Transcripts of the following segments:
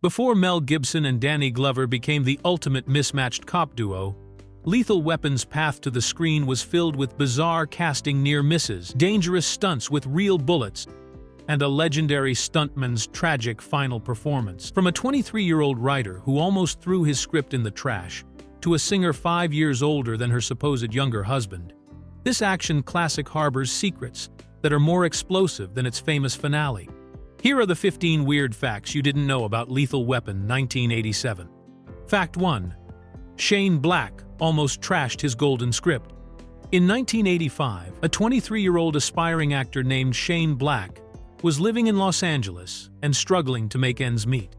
Before Mel Gibson and Danny Glover became the ultimate mismatched cop duo, Lethal Weapon's path to the screen was filled with bizarre casting near misses, dangerous stunts with real bullets, and a legendary stuntman's tragic final performance. From a 23-year-old writer who almost threw his script in the trash, to a singer 5 years older than her supposed younger husband, this action classic harbors secrets that are more explosive than its famous finale. Here are the 15 weird facts you didn't know about Lethal Weapon 1987. Fact 1. Shane Black almost trashed his golden script. In 1985, a 23-year-old aspiring actor named Shane Black was living in Los Angeles and struggling to make ends meet.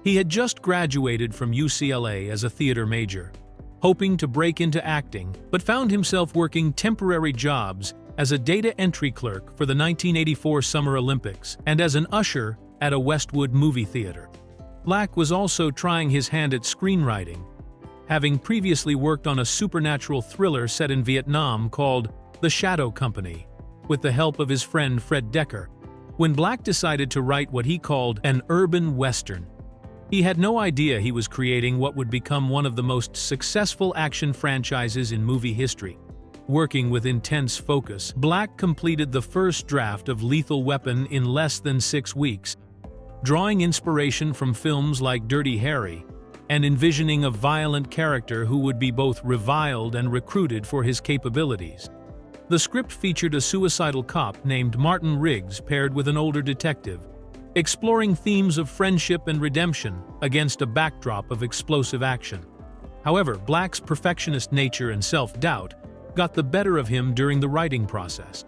He had just graduated from UCLA as a theater major, hoping to break into acting, but found himself working temporary jobs as a data entry clerk for the 1984 Summer Olympics and as an usher at a Westwood movie theater. Black was also trying his hand at screenwriting, having previously worked on a supernatural thriller set in Vietnam called The Shadow Company, with the help of his friend Fred Decker. When Black decided to write what he called an urban western, he had no idea he was creating what would become one of the most successful action franchises in movie history. Working with intense focus, Black completed the first draft of Lethal Weapon in less than 6 weeks, drawing inspiration from films like Dirty Harry and envisioning a violent character who would be both reviled and recruited for his capabilities. The script featured a suicidal cop named Martin Riggs paired with an older detective, exploring themes of friendship and redemption against a backdrop of explosive action. However, Black's perfectionist nature and self-doubt got the better of him during the writing process.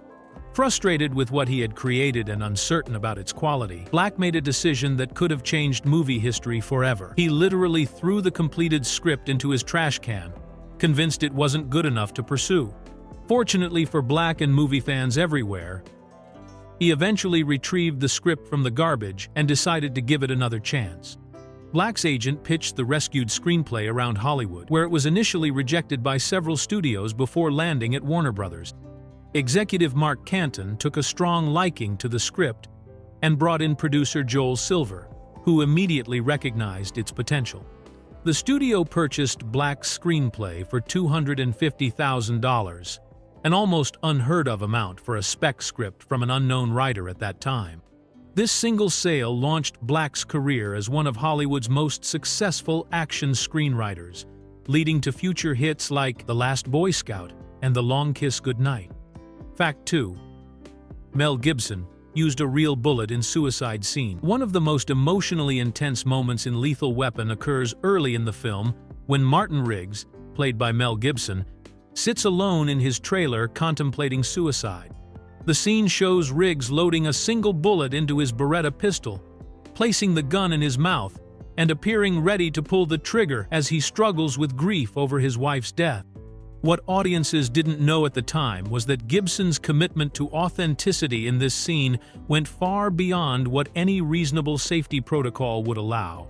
Frustrated with what he had created and uncertain about its quality, Black made a decision that could have changed movie history forever. He literally threw the completed script into his trash can, convinced it wasn't good enough to pursue. Fortunately for Black and movie fans everywhere, he eventually retrieved the script from the garbage and decided to give it another chance. Black's agent pitched the rescued screenplay around Hollywood, where it was initially rejected by several studios before landing at Warner Brothers. Executive Mark Canton took a strong liking to the script and brought in producer Joel Silver, who immediately recognized its potential. The studio purchased Black's screenplay for $250,000, an almost unheard-of amount for a spec script from an unknown writer at that time. This single sale launched Black's career as one of Hollywood's most successful action screenwriters, leading to future hits like The Last Boy Scout and The Long Kiss Goodnight. Fact 2. Mel Gibson used a real bullet in suicide scene. One of the most emotionally intense moments in Lethal Weapon occurs early in the film when Martin Riggs, played by Mel Gibson, sits alone in his trailer contemplating suicide. The scene shows Riggs loading a single bullet into his Beretta pistol, placing the gun in his mouth, and appearing ready to pull the trigger as he struggles with grief over his wife's death. What audiences didn't know at the time was that Gibson's commitment to authenticity in this scene went far beyond what any reasonable safety protocol would allow.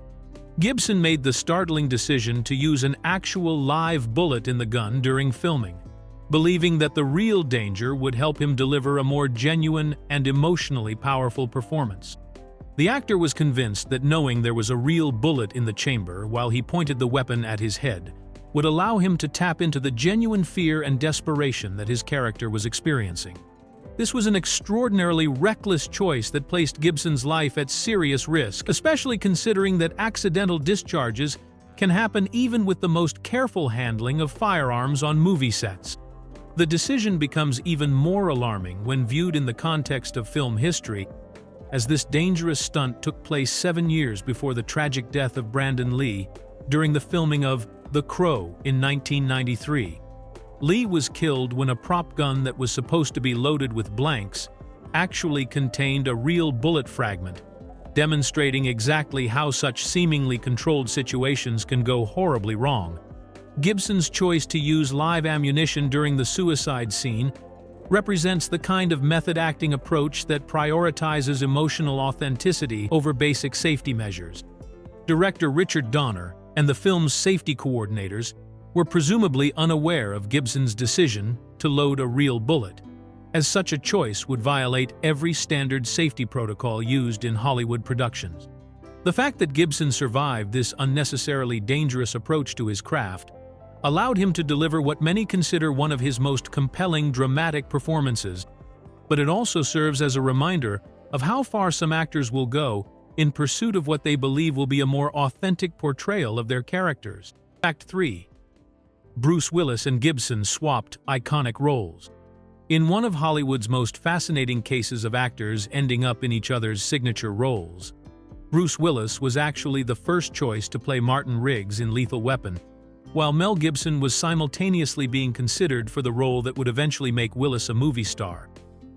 Gibson made the startling decision to use an actual live bullet in the gun during filming, believing that the real danger would help him deliver a more genuine and emotionally powerful performance. The actor was convinced that knowing there was a real bullet in the chamber while he pointed the weapon at his head would allow him to tap into the genuine fear and desperation that his character was experiencing. This was an extraordinarily reckless choice that placed Gibson's life at serious risk, especially considering that accidental discharges can happen even with the most careful handling of firearms on movie sets. The decision becomes even more alarming when viewed in the context of film history, as this dangerous stunt took place 7 years before the tragic death of Brandon Lee during the filming of The Crow in 1993. Lee was killed when a prop gun that was supposed to be loaded with blanks actually contained a real bullet fragment, demonstrating exactly how such seemingly controlled situations can go horribly wrong. Gibson's choice to use live ammunition during the suicide scene represents the kind of method-acting approach that prioritizes emotional authenticity over basic safety measures. Director Richard Donner and the film's safety coordinators were presumably unaware of Gibson's decision to load a real bullet, as such a choice would violate every standard safety protocol used in Hollywood productions. The fact that Gibson survived this unnecessarily dangerous approach to his craft allowed him to deliver what many consider one of his most compelling dramatic performances, but it also serves as a reminder of how far some actors will go in pursuit of what they believe will be a more authentic portrayal of their characters. Fact 3. Bruce Willis and Gibson swapped iconic roles. In one of Hollywood's most fascinating cases of actors ending up in each other's signature roles, Bruce Willis was actually the first choice to play Martin Riggs in Lethal Weapon, while Mel Gibson was simultaneously being considered for the role that would eventually make Willis a movie star.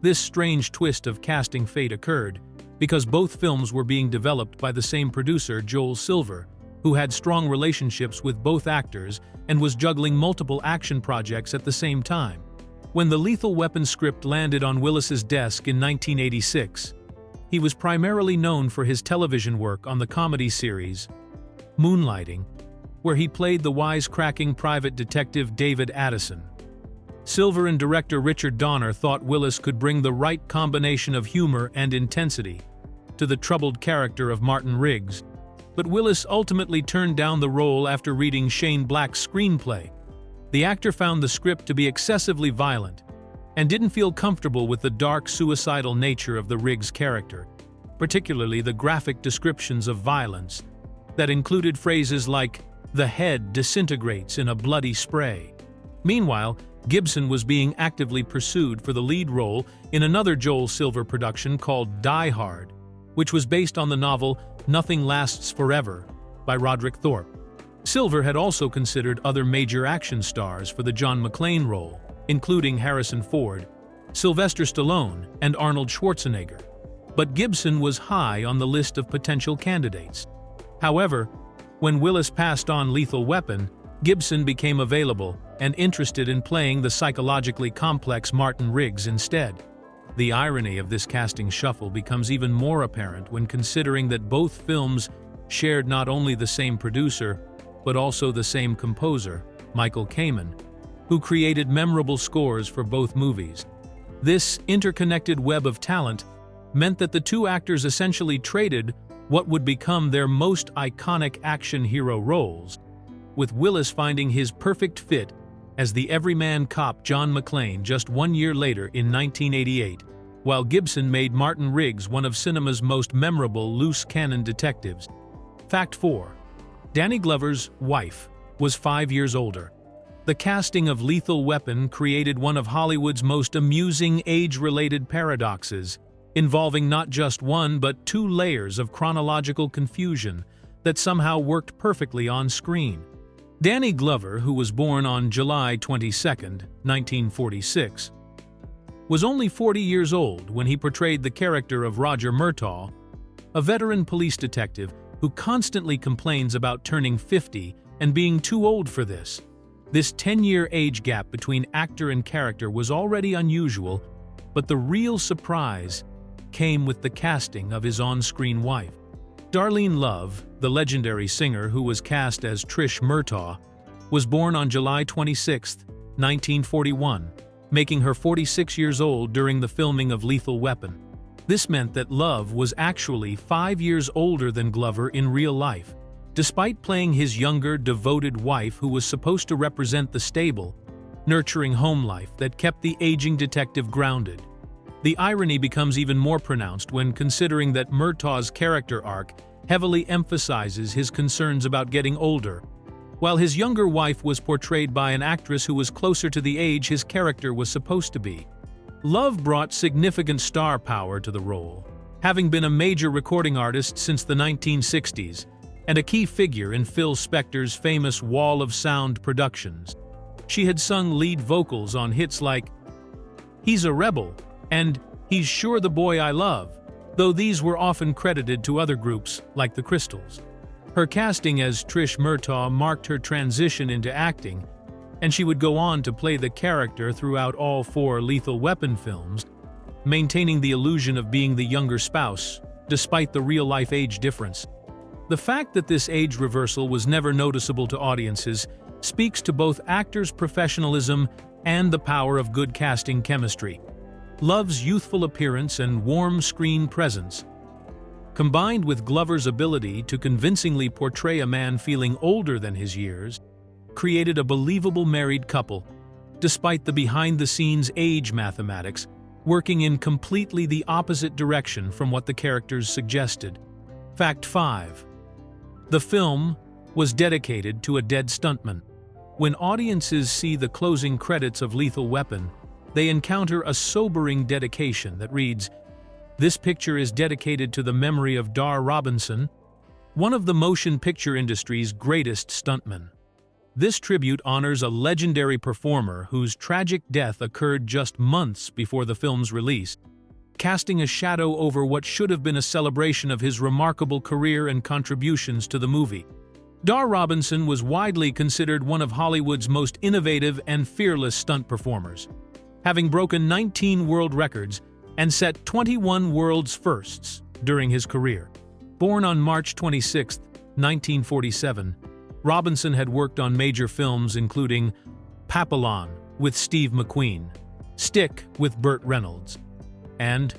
This strange twist of casting fate occurred because both films were being developed by the same producer, Joel Silver, who had strong relationships with both actors and was juggling multiple action projects at the same time. When the Lethal Weapon script landed on Willis's desk in 1986, he was primarily known for his television work on the comedy series Moonlighting, where he played the wisecracking private detective David Addison. Silver and director Richard Donner thought Willis could bring the right combination of humor and intensity to the troubled character of Martin Riggs, but Willis ultimately turned down the role after reading Shane Black's screenplay. The actor found the script to be excessively violent and didn't feel comfortable with the dark, suicidal nature of the Riggs character, particularly the graphic descriptions of violence that included phrases like, "The head disintegrates in a bloody spray." Meanwhile, Gibson was being actively pursued for the lead role in another Joel Silver production called Die Hard, which was based on the novel Nothing Lasts Forever by Roderick Thorpe. Silver had also considered other major action stars for the John McClane role, including Harrison Ford, Sylvester Stallone, and Arnold Schwarzenegger. But Gibson was high on the list of potential candidates. However, when Willis passed on Lethal Weapon, Gibson became available and interested in playing the psychologically complex Martin Riggs instead. The irony of this casting shuffle becomes even more apparent when considering that both films shared not only the same producer, but also the same composer, Michael Kamen, who created memorable scores for both movies. This interconnected web of talent meant that the two actors essentially traded what would become their most iconic action hero roles, with Willis finding his perfect fit as the everyman cop John McClane just 1 year later in 1988, while Gibson made Martin Riggs one of cinema's most memorable loose cannon detectives. Fact 4. Danny Glover's wife was 5 years older. The casting of Lethal Weapon created one of Hollywood's most amusing age-related paradoxes, involving not just one but two layers of chronological confusion that somehow worked perfectly on screen. Danny Glover, who was born on July 22, 1946, was only 40 years old when he portrayed the character of Roger Myrttos, a veteran police detective who constantly complains about turning 50 and being too old for this. This 10-year age gap between actor and character was already unusual, but the real surprise came with the casting of his on-screen wife. Darlene Love, the legendary singer who was cast as Trish Myrttos, was born on July 26, 1941, making her 46 years old during the filming of Lethal Weapon. This meant that Love was actually 5 years older than Glover in real life, despite playing his younger, devoted wife who was supposed to represent the stable, nurturing home life that kept the aging detective grounded. The irony becomes even more pronounced when considering that Myrttos' character arc heavily emphasizes his concerns about getting older, while his younger wife was portrayed by an actress who was closer to the age his character was supposed to be. Love brought significant star power to the role, having been a major recording artist since the 1960s and a key figure in Phil Spector's famous Wall of Sound productions. She had sung lead vocals on hits like "He's a Rebel" and "He's Sure the Boy I Love," though these were often credited to other groups like the Crystals. Her casting as Trish Myrttos marked her transition into acting, and she would go on to play the character throughout all 4 Lethal Weapon films, maintaining the illusion of being the younger spouse, despite the real-life age difference. The fact that this age reversal was never noticeable to audiences speaks to both actors' professionalism and the power of good casting chemistry. Love's youthful appearance and warm screen presence Combined with Glover's ability to convincingly portray a man feeling older than his years, created a believable married couple, despite the behind-the-scenes age mathematics working in completely the opposite direction from what the characters suggested. Fact 5. The film was dedicated to a dead stuntman. When audiences see the closing credits of Lethal Weapon, they encounter a sobering dedication that reads, "This picture is dedicated to the memory of Dar Robinson, one of the motion picture industry's greatest stuntmen." This tribute honors a legendary performer whose tragic death occurred just months before the film's release, casting a shadow over what should have been a celebration of his remarkable career and contributions to the movie. Dar Robinson was widely considered one of Hollywood's most innovative and fearless stunt performers, having broken 19 world records and set 21 world's firsts during his career. Born on March 26, 1947, Robinson had worked on major films including Papillon with Steve McQueen, Stick with Burt Reynolds, and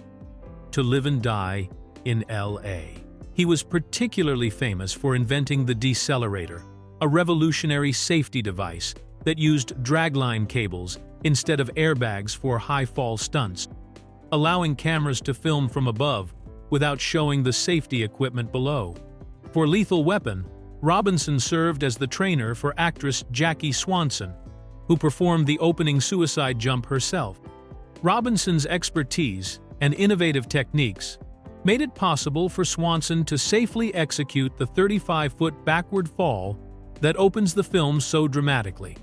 To Live and Die in L.A. He was particularly famous for inventing the decelerator, a revolutionary safety device that used dragline cables instead of airbags for high-fall stunts, allowing cameras to film from above without showing the safety equipment below. For Lethal Weapon, Robinson served as the trainer for actress Jackie Swanson, who performed the opening suicide jump herself. Robinson's expertise and innovative techniques made it possible for Swanson to safely execute the 35-foot backward fall that opens the film so dramatically.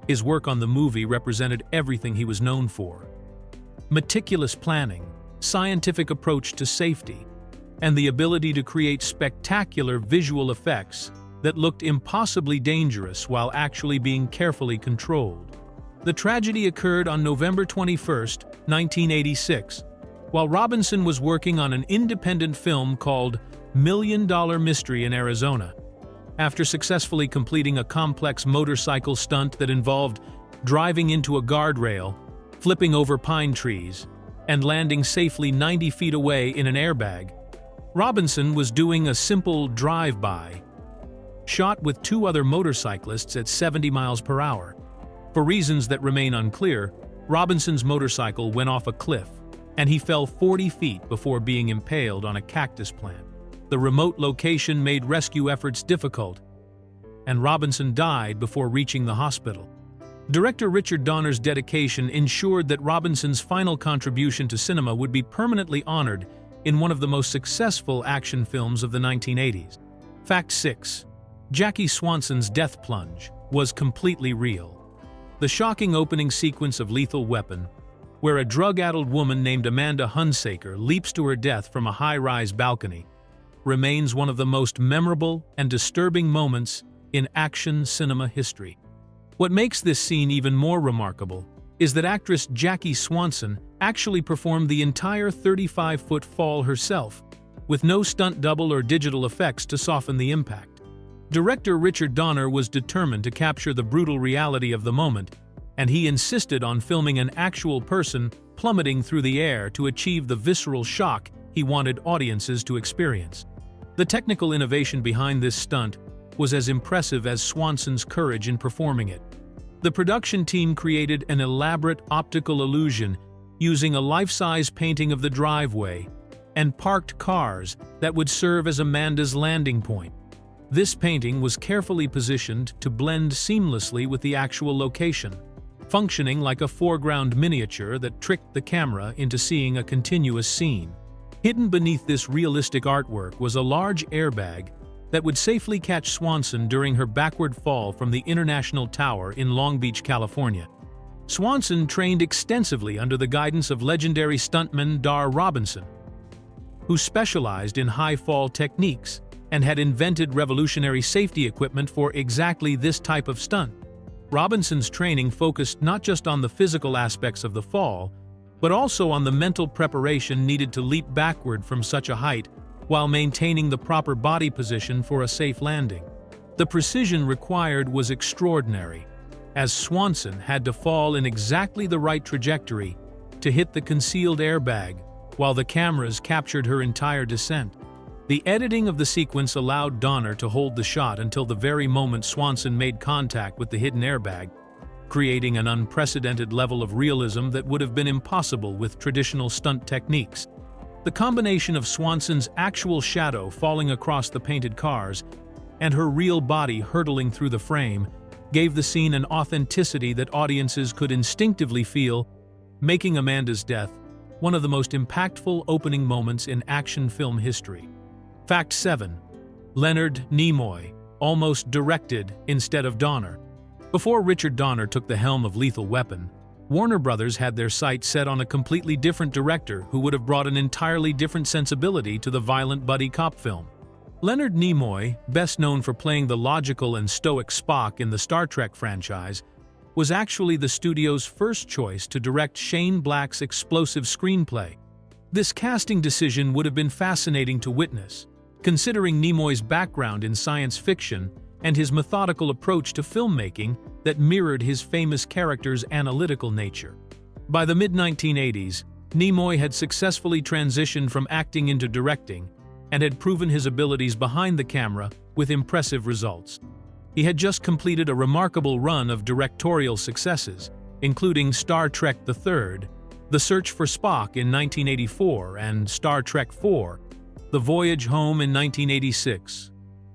His work on the movie represented everything he was known for: meticulous planning, scientific approach to safety, and the ability to create spectacular visual effects that looked impossibly dangerous while actually being carefully controlled. The tragedy occurred on November 21, 1986, while Robinson was working on an independent film called $1 Million Mystery in Arizona. After successfully completing a complex motorcycle stunt that involved driving into a guardrail, flipping over pine trees, and landing safely 90 feet away in an airbag, Robinson was doing a simple drive-by shot with two other motorcyclists at 70 miles per hour. For reasons that remain unclear, Robinson's motorcycle went off a cliff, and he fell 40 feet before being impaled on a cactus plant. The remote location made rescue efforts difficult, and Robinson died before reaching the hospital. Director Richard Donner's dedication ensured that Robinson's final contribution to cinema would be permanently honored in one of the most successful action films of the 1980s. Fact 6. Jackie Swanson's death plunge was completely real. The shocking opening sequence of Lethal Weapon, where a drug-addled woman named Amanda Hunsaker leaps to her death from a high-rise balcony, remains one of the most memorable and disturbing moments in action cinema history. What makes this scene even more remarkable is that actress Jackie Swanson actually performed the entire 35-foot fall herself, with no stunt double or digital effects to soften the impact. Director Richard Donner was determined to capture the brutal reality of the moment, and he insisted on filming an actual person plummeting through the air to achieve the visceral shock he wanted audiences to experience. The technical innovation behind this stunt was as impressive as Swanson's courage in performing it. The production team created an elaborate optical illusion using a life-size painting of the driveway and parked cars that would serve as Amanda's landing point. This painting was carefully positioned to blend seamlessly with the actual location, functioning like a foreground miniature that tricked the camera into seeing a continuous scene. Hidden beneath this realistic artwork was a large airbag that would safely catch Swanson during her backward fall from the International Tower in Long Beach, California. Swanson trained extensively under the guidance of legendary stuntman Dar Robinson, who specialized in high-fall techniques and had invented revolutionary safety equipment for exactly this type of stunt. Robinson's training focused not just on the physical aspects of the fall, but also on the mental preparation needed to leap backward from such a height while maintaining the proper body position for a safe landing. The precision required was extraordinary, as Swanson had to fall in exactly the right trajectory to hit the concealed airbag while the cameras captured her entire descent. The editing of the sequence allowed Donner to hold the shot until the very moment Swanson made contact with the hidden airbag, creating an unprecedented level of realism that would have been impossible with traditional stunt techniques. The combination of Swanson's actual shadow falling across the painted cars and her real body hurtling through the frame gave the scene an authenticity that audiences could instinctively feel, making Amanda's death one of the most impactful opening moments in action film history. Fact 7. Leonard Nemoy almost directed instead of Donner. Before Richard Donner took the helm of Lethal Weapon, Warner Brothers had their sights set on a completely different director who would have brought an entirely different sensibility to the violent buddy cop film. Leonard Nemoy, best known for playing the logical and stoic Spock in the Star Trek franchise, was actually the studio's first choice to direct Shane Black's explosive screenplay. This casting decision would have been fascinating to witness, considering Nemoy's background in science fiction and his methodical approach to filmmaking that mirrored his famous character's analytical nature. By the mid-1980s, Nemoy had successfully transitioned from acting into directing and had proven his abilities behind the camera with impressive results. He had just completed a remarkable run of directorial successes, including Star Trek III, The Search for Spock in 1984, and Star Trek IV, The Voyage Home in 1986,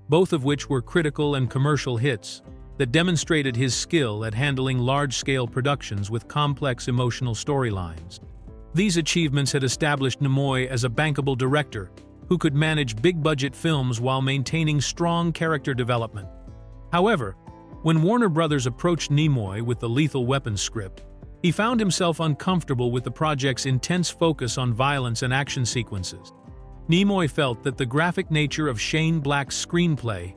both of which were critical and commercial hits that demonstrated his skill at handling large-scale productions with complex emotional storylines. These achievements had established Nemoy as a bankable director who could manage big-budget films while maintaining strong character development. However, when Warner Brothers approached Nemoy with the Lethal Weapon script, he found himself uncomfortable with the project's intense focus on violence and action sequences. Nemoy felt that the graphic nature of Shane Black's screenplay,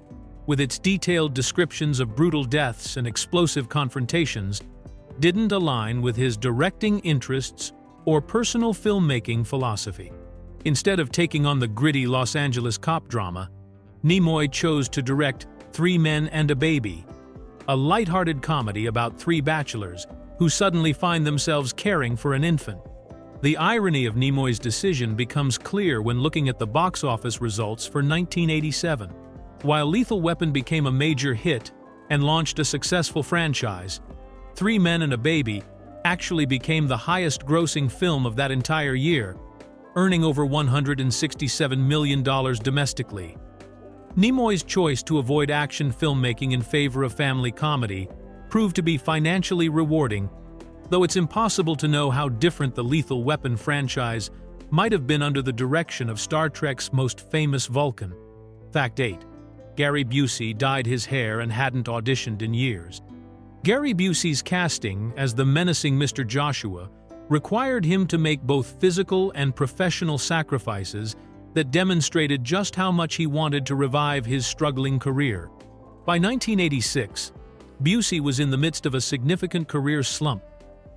with its detailed descriptions of brutal deaths and explosive confrontations, didn't align with his directing interests or personal filmmaking philosophy. Instead of taking on the gritty Los Angeles cop drama, Nemoy chose to direct 3 Men and a Baby, a lighthearted comedy about 3 bachelors who suddenly find themselves caring for an infant. The irony of Nemoy's decision becomes clear when looking at the box office results for 1987. While Lethal Weapon became a major hit and launched a successful franchise, 3 Men and a Baby actually became the highest-grossing film of that entire year, earning over $167 million domestically. Nemoy's choice to avoid action filmmaking in favor of family comedy proved to be financially rewarding, though it's impossible to know how different the Lethal Weapon franchise might have been under the direction of Star Trek's most famous Vulcan. Fact 8. Gary Busey dyed his hair and hadn't auditioned in years. Gary Busey's casting as the menacing Mr. Joshua required him to make both physical and professional sacrifices that demonstrated just how much he wanted to revive his struggling career. By 1986, Busey was in the midst of a significant career slump,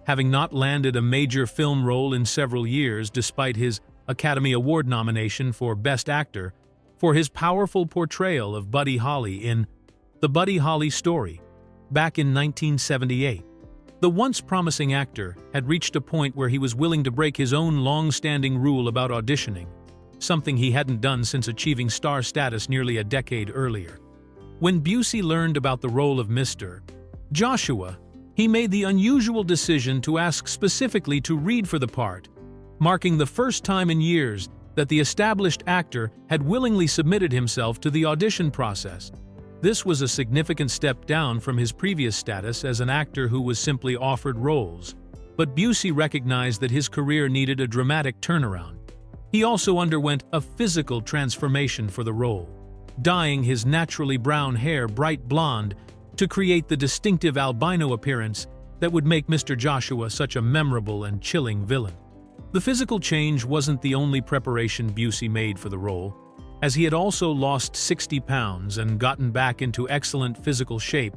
having not landed a major film role in several years despite his Academy Award nomination for Best Actor for his powerful portrayal of Buddy Holly in The Buddy Holly Story, back in 1978. The once promising actor had reached a point where he was willing to break his own long-standing rule about auditioning, something he hadn't done since achieving star status nearly a decade earlier. When Busey learned about the role of Mr. Joshua, he made the unusual decision to ask specifically to read for the part, marking the first time in years that the established actor had willingly submitted himself to the audition process. This was a significant step down from his previous status as an actor who was simply offered roles, but Busey recognized that his career needed a dramatic turnaround. He also underwent a physical transformation for the role, dyeing his naturally brown hair bright blonde to create the distinctive albino appearance that would make Mr. Joshua such a memorable and chilling villain. The physical change wasn't the only preparation Busey made for the role, as he had also lost 60 pounds and gotten back into excellent physical shape,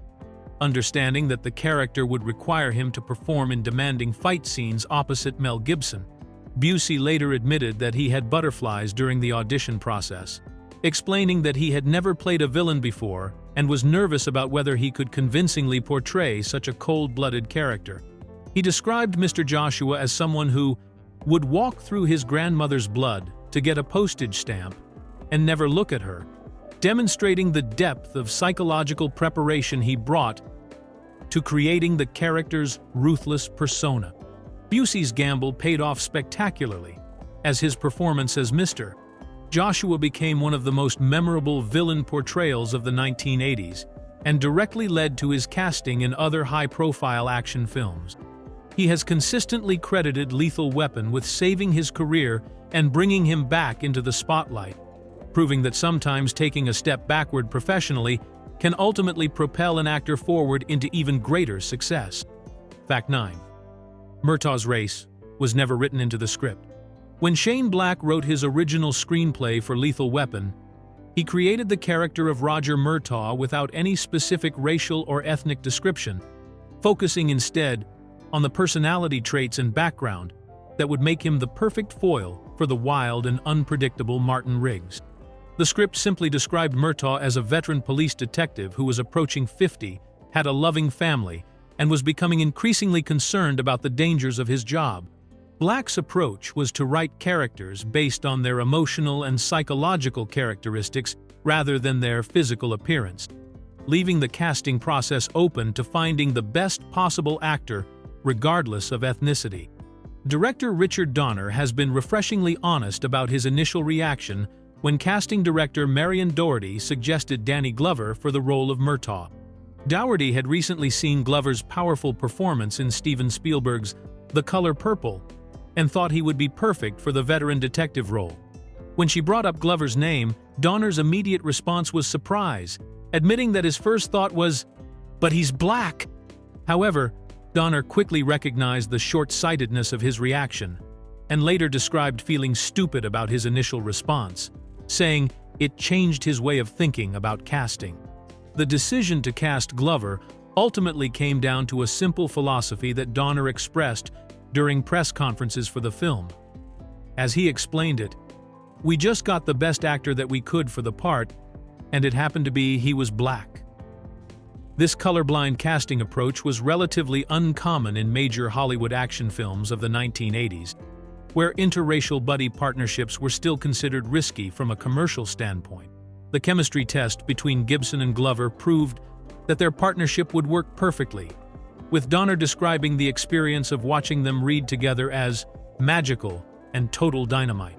understanding that the character would require him to perform in demanding fight scenes opposite Mel Gibson. Busey later admitted that he had butterflies during the audition process, explaining that he had never played a villain before and was nervous about whether he could convincingly portray such a cold-blooded character. He described Mr. Joshua as someone who would walk through his grandmother's blood to get a postage stamp, and never look at her, demonstrating the depth of psychological preparation he brought to creating the character's ruthless persona. Busey's gamble paid off spectacularly, as his performance as Mr. Joshua became one of the most memorable villain portrayals of the 1980s and directly led to his casting in other high-profile action films. He has consistently credited Lethal Weapon with saving his career and bringing him back into the spotlight, proving that sometimes taking a step backward professionally can ultimately propel an actor forward into even greater success. Fact 9. Myrttos' race was never written into the script. When Shane Black wrote his original screenplay for Lethal Weapon, he created the character of Roger Myrtaux without any specific racial or ethnic description, focusing instead on the personality traits and background that would make him the perfect foil for the wild and unpredictable Martin Riggs. The script simply described Myrtaux as a veteran police detective who was approaching 50, had a loving family, and was becoming increasingly concerned about the dangers of his job. Black's approach was to write characters based on their emotional and psychological characteristics rather than their physical appearance, leaving the casting process open to finding the best possible actor regardless of ethnicity. Director Richard Donner has been refreshingly honest about his initial reaction when casting director Marion Doherty suggested Danny Glover for the role of Myrtaux. Doherty had recently seen Glover's powerful performance in Steven Spielberg's The Color Purple and thought he would be perfect for the veteran detective role. When she brought up Glover's name, Donner's immediate response was surprise, admitting that his first thought was, "But he's black." However, Donner quickly recognized the short-sightedness of his reaction, and later described feeling stupid about his initial response, saying it changed his way of thinking about casting. The decision to cast Glover ultimately came down to a simple philosophy that Donner expressed during press conferences for the film. As he explained it, "We just got the best actor that we could for the part, and it happened to be he was black." This colorblind casting approach was relatively uncommon in major Hollywood action films of the 1980s, where interracial buddy partnerships were still considered risky from a commercial standpoint. The chemistry test between Gibson and Glover proved that their partnership would work perfectly, with Donner describing the experience of watching them read together as magical and total dynamite.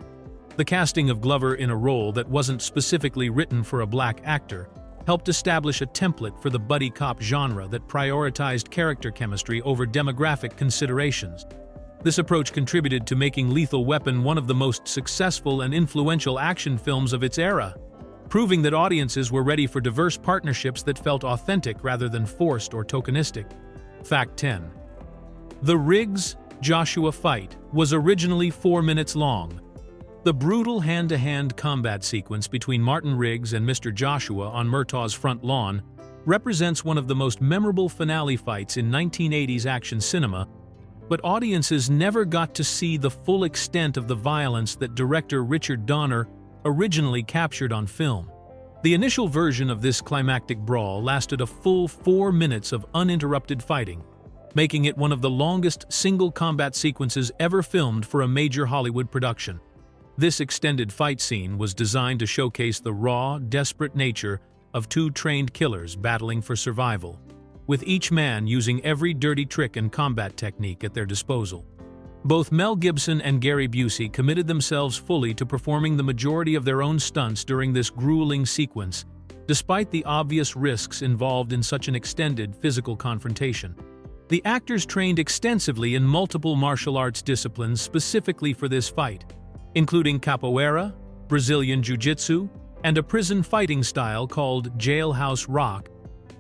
The casting of Glover in a role that wasn't specifically written for a black actor helped establish a template for the buddy cop genre that prioritized character chemistry over demographic considerations. This approach contributed to making Lethal Weapon one of the most successful and influential action films of its era, proving that audiences were ready for diverse partnerships that felt authentic rather than forced or tokenistic. Fact 10. The Riggs-Joshua fight was originally 4 minutes long. The brutal hand-to-hand combat sequence between Martin Riggs and Mr. Joshua on Myrtaux's front lawn represents one of the most memorable finale fights in 1980s action cinema, but audiences never got to see the full extent of the violence that director Richard Donner originally captured on film. The initial version of this climactic brawl lasted a full 4 minutes of uninterrupted fighting, making it one of the longest single combat sequences ever filmed for a major Hollywood production. This extended fight scene was designed to showcase the raw, desperate nature of two trained killers battling for survival, with each man using every dirty trick and combat technique at their disposal. Both Mel Gibson and Gary Busey committed themselves fully to performing the majority of their own stunts during this grueling sequence, despite the obvious risks involved in such an extended physical confrontation. The actors trained extensively in multiple martial arts disciplines specifically for this fight, including capoeira, Brazilian jiu-jitsu, and a prison fighting style called jailhouse rock,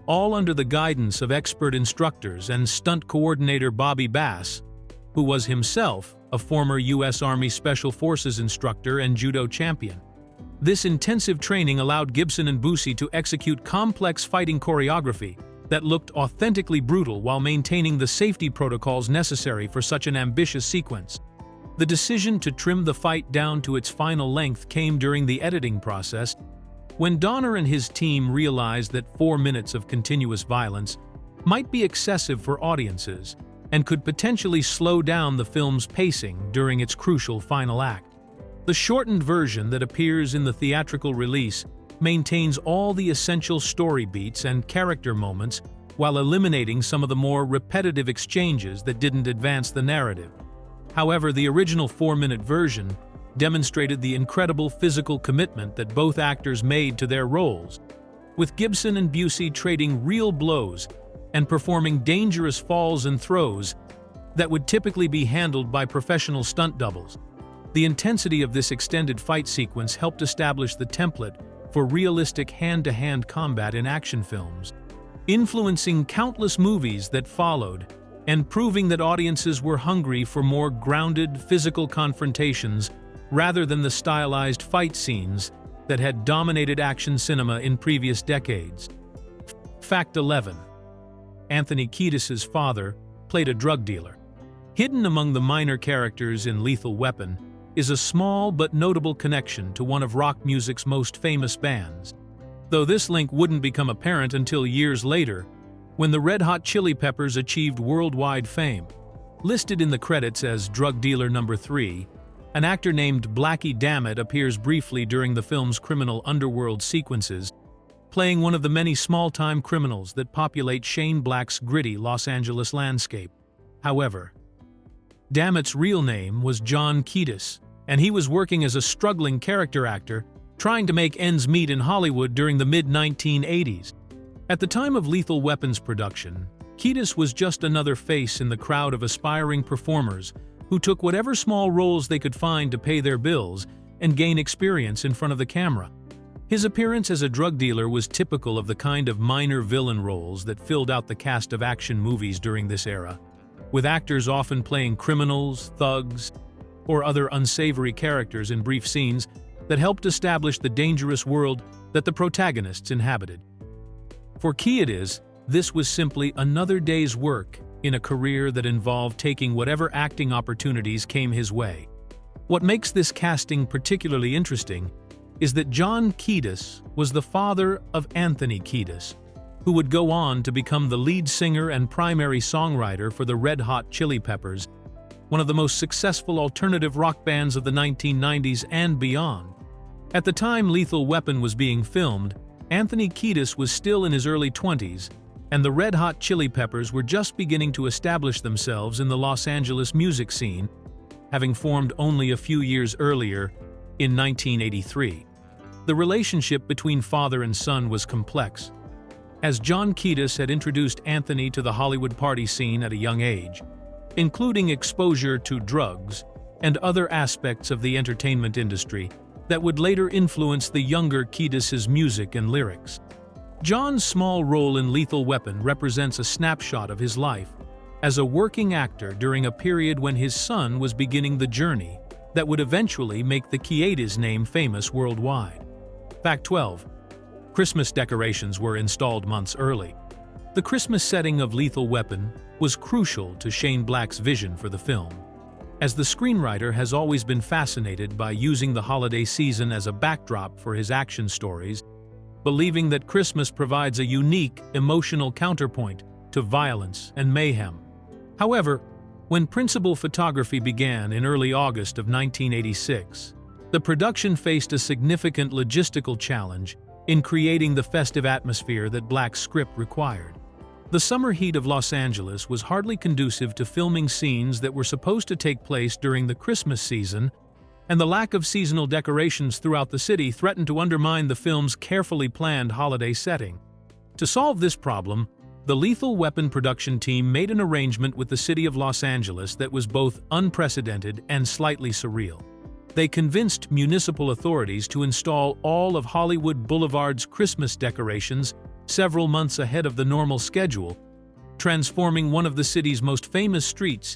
all under the guidance of expert instructors and stunt coordinator Bobby Bass, who was himself a former U.S. Army Special Forces instructor and judo champion. This intensive training allowed Gibson and Busey to execute complex fighting choreography that looked authentically brutal while maintaining the safety protocols necessary for such an ambitious sequence. The decision to trim the fight down to its final length came during the editing process, when Donner and his team realized that 4 minutes of continuous violence might be excessive for audiences and could potentially slow down the film's pacing during its crucial final act. The shortened version that appears in the theatrical release maintains all the essential story beats and character moments while eliminating some of the more repetitive exchanges that didn't advance the narrative. However, the original 4-minute version demonstrated the incredible physical commitment that both actors made to their roles, with Gibson and Busey trading real blows and performing dangerous falls and throws that would typically be handled by professional stunt doubles. The intensity of this extended fight sequence helped establish the template for realistic hand-to-hand combat in action films, influencing countless movies that followed and proving that audiences were hungry for more grounded physical confrontations rather than the stylized fight scenes that had dominated action cinema in previous decades. Fact 11. Anthony Kiedis's father played a drug dealer. Hidden among the minor characters in Lethal Weapon is a small but notable connection to one of rock music's most famous bands, though this link wouldn't become apparent until years later, when the Red Hot Chili Peppers achieved worldwide fame. Listed in the credits as drug dealer number 3, an actor named Blackie Dammit appears briefly during the film's criminal underworld sequences, playing one of the many small-time criminals that populate Shane Black's gritty Los Angeles landscape. However, Dammit's real name was John Ketus, and he was working as a struggling character actor trying to make ends meet in Hollywood during the mid-1980s. At the time of Lethal Weapon's production, Ketus was just another face in the crowd of aspiring performers who took whatever small roles they could find to pay their bills and gain experience in front of the camera. His appearance as a drug dealer was typical of the kind of minor villain roles that filled out the cast of action movies during this era, with actors often playing criminals, thugs, or other unsavory characters in brief scenes that helped establish the dangerous world that the protagonists inhabited. For Ketus, this was simply another day's work in a career that involved taking whatever acting opportunities came his way. What makes this casting particularly interesting is that John Ketus was the father of Anthony Kiedis, who would go on to become the lead singer and primary songwriter for the Red Hot Chili Peppers, one of the most successful alternative rock bands of the 1990s and beyond. At the time Lethal Weapon was being filmed, Anthony Kiedis was still in his early 20s, and the Red Hot Chili Peppers were just beginning to establish themselves in the Los Angeles music scene, having formed only a few years earlier, in 1983. The relationship between father and son was complex, as John Ketus had introduced Anthony to the Hollywood party scene at a young age, including exposure to drugs and other aspects of the entertainment industry that would later influence the younger Ketus's music and lyrics. John's small role in Lethal Weapon represents a snapshot of his life as a working actor during a period when his son was beginning the journey that would eventually make the Ketus name famous worldwide. Fact 12. Christmas decorations were installed months early. The Christmas setting of Lethal Weapon was crucial to Shane Black's vision for the film, as the screenwriter has always been fascinated by using the holiday season as a backdrop for his action stories, believing that Christmas provides a unique emotional counterpoint to violence and mayhem. However, when principal photography began in early August of 1986, the production faced a significant logistical challenge in creating the festive atmosphere that Black's script required. The summer heat of Los Angeles was hardly conducive to filming scenes that were supposed to take place during the Christmas season, and the lack of seasonal decorations throughout the city threatened to undermine the film's carefully planned holiday setting. To solve this problem, the Lethal Weapon production team made an arrangement with the city of Los Angeles that was both unprecedented and slightly surreal. They convinced municipal authorities to install all of Hollywood Boulevard's Christmas decorations several months ahead of the normal schedule, transforming one of the city's most famous streets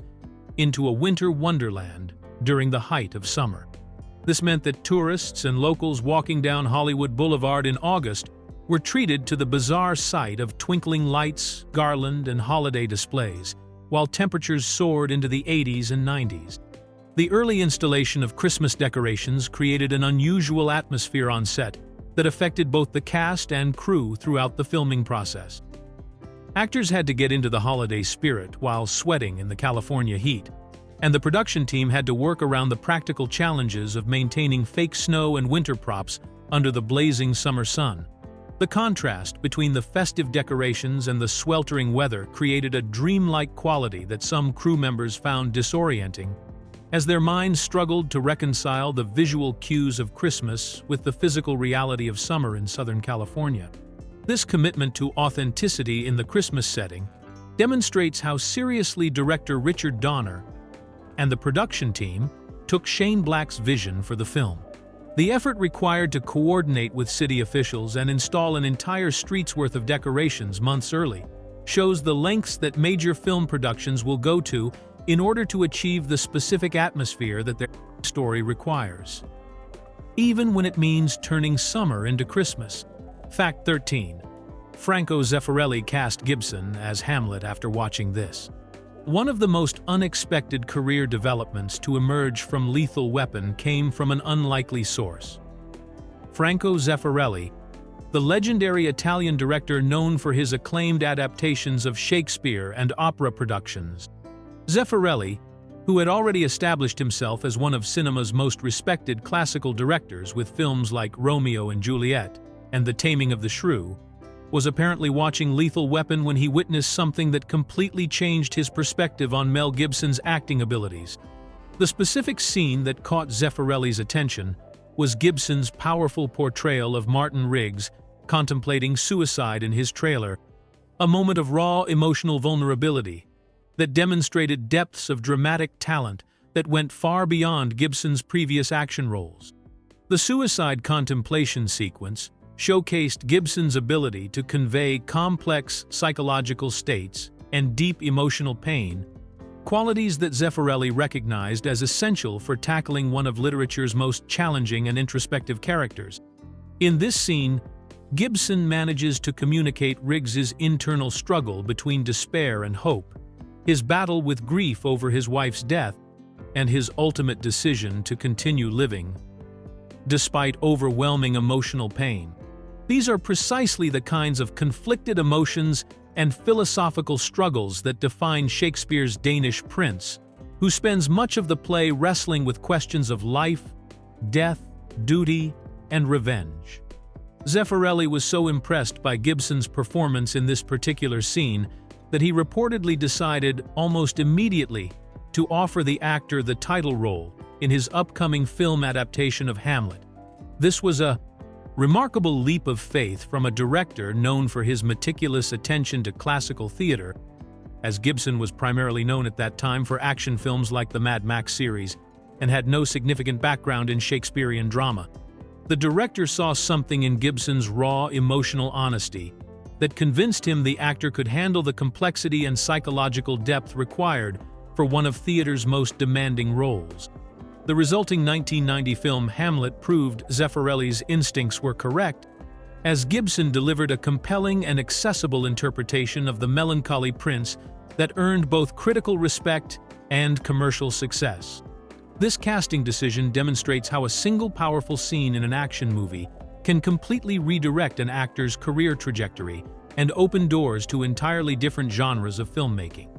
into a winter wonderland during the height of summer. This meant that tourists and locals walking down Hollywood Boulevard in August were treated to the bizarre sight of twinkling lights, garland, and holiday displays, while temperatures soared into the 80s and 90s. The early installation of Christmas decorations created an unusual atmosphere on set that affected both the cast and crew throughout the filming process. Actors had to get into the holiday spirit while sweating in the California heat, and the production team had to work around the practical challenges of maintaining fake snow and winter props under the blazing summer sun. The contrast between the festive decorations and the sweltering weather created a dreamlike quality that some crew members found disorienting, as their minds struggled to reconcile the visual cues of Christmas with the physical reality of summer in Southern California. This commitment to authenticity in the Christmas setting demonstrates how seriously director Richard Donner and the production team took Shane Black's vision for the film. The effort required to coordinate with city officials and install an entire street's worth of decorations months early shows the lengths that major film productions will go to in order to achieve the specific atmosphere that their story requires, even when it means turning summer into Christmas. Fact 13. Franco Zepharelli cast Gibson as Hamlet after watching this. One of the most unexpected career developments to emerge from Lethal Weapon came from an unlikely source. Franco Zeffirelli, the legendary Italian director known for his acclaimed adaptations of Shakespeare and opera productions. Zeffirelli, who had already established himself as one of cinema's most respected classical directors with films like Romeo and Juliet and The Taming of the Shrew, was apparently watching Lethal Weapon when he witnessed something that completely changed his perspective on Mel Gibson's acting abilities. The specific scene that caught Zeffirelli's attention was Gibson's powerful portrayal of Martin Riggs contemplating suicide in his trailer, a moment of raw emotional vulnerability that demonstrated depths of dramatic talent that went far beyond Gibson's previous action roles. The suicide contemplation sequence showcased Gibson's ability to convey complex psychological states and deep emotional pain, qualities that Zeffirelli recognized as essential for tackling one of literature's most challenging and introspective characters. In this scene, Gibson manages to communicate Riggs's internal struggle between despair and hope, his battle with grief over his wife's death, and his ultimate decision to continue living, despite overwhelming emotional pain. These are precisely the kinds of conflicted emotions and philosophical struggles that define Shakespeare's Danish prince, who spends much of the play wrestling with questions of life, death, duty, and revenge. Zeffirelli was so impressed by Gibson's performance in this particular scene that he reportedly decided almost immediately to offer the actor the title role in his upcoming film adaptation of Hamlet. This was a remarkable leap of faith from a director known for his meticulous attention to classical theater, as Gibson was primarily known at that time for action films like the Mad Max series and had no significant background in Shakespearean drama. The director saw something in Gibson's raw, emotional honesty that convinced him the actor could handle the complexity and psychological depth required for one of theater's most demanding roles. The resulting 1990 film Hamlet proved Zeffirelli's instincts were correct, as Gibson delivered a compelling and accessible interpretation of the melancholy prince that earned both critical respect and commercial success. This casting decision demonstrates how a single powerful scene in an action movie can completely redirect an actor's career trajectory and open doors to entirely different genres of filmmaking.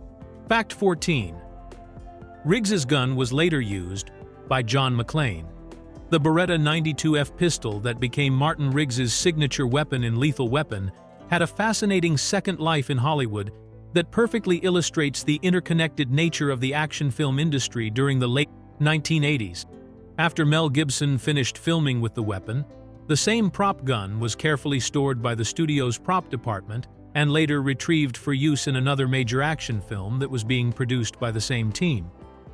Fact 14. Riggs's gun was later used by John McClane. The Beretta 92F pistol that became Martin Riggs's signature weapon in Lethal Weapon had a fascinating second life in Hollywood that perfectly illustrates the interconnected nature of the action film industry during the late 1980s. After Mel Gibson finished filming with the weapon, the same prop gun was carefully stored by the studio's prop department and later retrieved for use in another major action film that was being produced by the same team.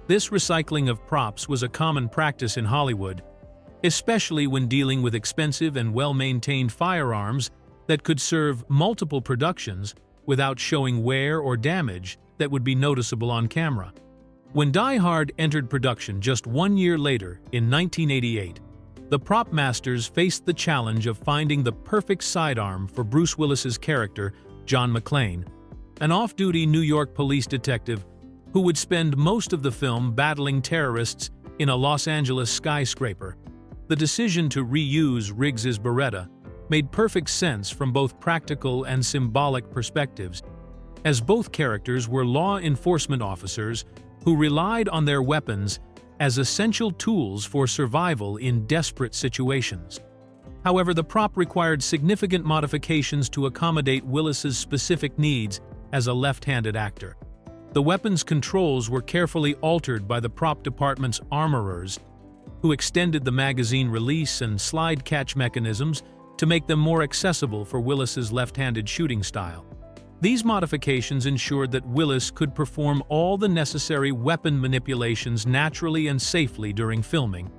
This recycling of props was a common practice in Hollywood, especially when dealing with expensive and well-maintained firearms that could serve multiple productions without showing wear or damage that would be noticeable on camera. When Die Hard entered production just 1 year later, in 1988, the prop masters faced the challenge of finding the perfect sidearm for Bruce Willis's character, John McClane, an off-duty New York police detective who would spend most of the film battling terrorists in a Los Angeles skyscraper. The decision to reuse Riggs's Beretta made perfect sense from both practical and symbolic perspectives, as both characters were law enforcement officers who relied on their weapons as essential tools for survival in desperate situations. However, the prop required significant modifications to accommodate Willis's specific needs as a left-handed actor. The weapon's controls were carefully altered by the prop department's armorers, who extended the magazine release and slide catch mechanisms to make them more accessible for Willis's left-handed shooting style. These modifications ensured that Willis could perform all the necessary weapon manipulations naturally and safely during filming,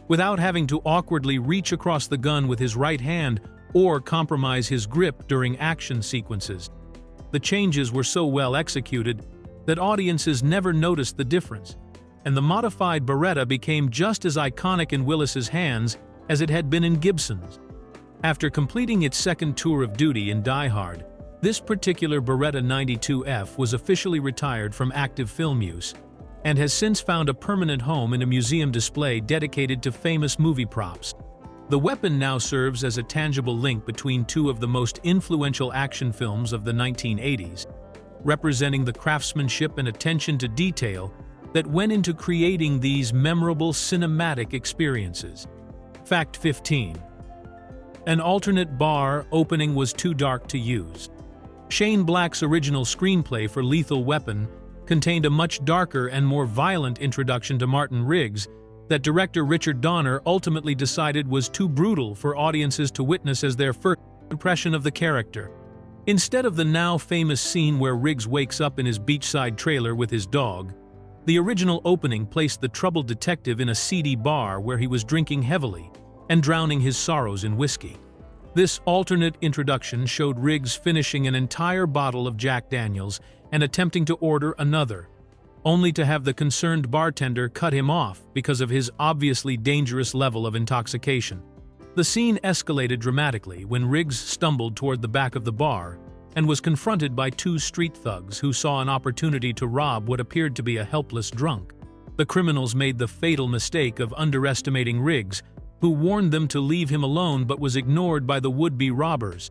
without having to awkwardly reach across the gun with his right hand or compromise his grip during action sequences. The changes were so well executed that audiences never noticed the difference, and the modified Beretta became just as iconic in Willis's hands as it had been in Gibson's. After completing its second tour of duty in Die Hard, this particular Beretta 92F was officially retired from active film use and has since found a permanent home in a museum display dedicated to famous movie props. The weapon now serves as a tangible link between two of the most influential action films of the 1980s, representing the craftsmanship and attention to detail that went into creating these memorable cinematic experiences. Fact 15. An alternate bar opening was too dark to use. Shane Black's original screenplay for Lethal Weapon contained a much darker and more violent introduction to Martin Riggs that director Richard Donner ultimately decided was too brutal for audiences to witness as their first impression of the character. Instead of the now famous scene where Riggs wakes up in his beachside trailer with his dog, the original opening placed the troubled detective in a seedy bar where he was drinking heavily and drowning his sorrows in whiskey. This alternate introduction showed Riggs finishing an entire bottle of Jack Daniels and attempting to order another, only to have the concerned bartender cut him off because of his obviously dangerous level of intoxication. The scene escalated dramatically when Riggs stumbled toward the back of the bar and was confronted by two street thugs who saw an opportunity to rob what appeared to be a helpless drunk. The criminals made the fatal mistake of underestimating Riggs, who warned them to leave him alone but was ignored by the would-be robbers.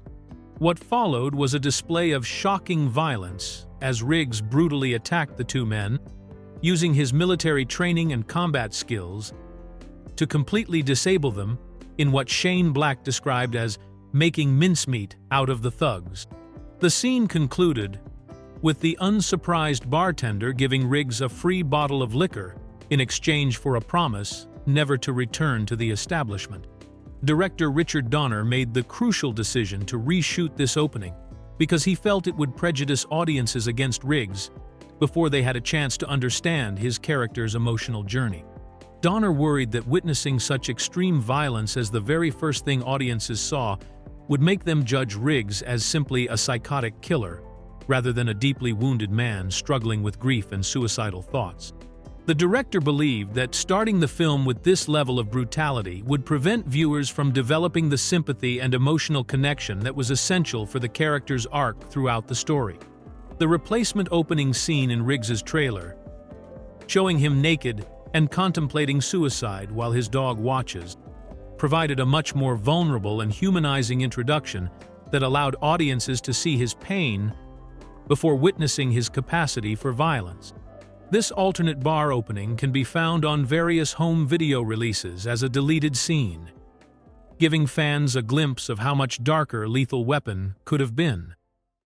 What followed was a display of shocking violence as Riggs brutally attacked the two men, using his military training and combat skills to completely disable them in what Shane Black described as making mincemeat out of the thugs. The scene concluded with the unsurprised bartender giving Riggs a free bottle of liquor in exchange for a promise never to return to the establishment. Director Richard Donner made the crucial decision to reshoot this opening because he felt it would prejudice audiences against Riggs before they had a chance to understand his character's emotional journey. Donner worried that witnessing such extreme violence as the very first thing audiences saw would make them judge Riggs as simply a psychotic killer, rather than a deeply wounded man struggling with grief and suicidal thoughts. The director believed that starting the film with this level of brutality would prevent viewers from developing the sympathy and emotional connection that was essential for the character's arc throughout the story. The replacement opening scene in Riggs's trailer, showing him naked and contemplating suicide while his dog watches, provided a much more vulnerable and humanizing introduction that allowed audiences to see his pain before witnessing his capacity for violence. This alternate bar opening can be found on various home video releases as a deleted scene, giving fans a glimpse of how much darker Lethal Weapon could have been.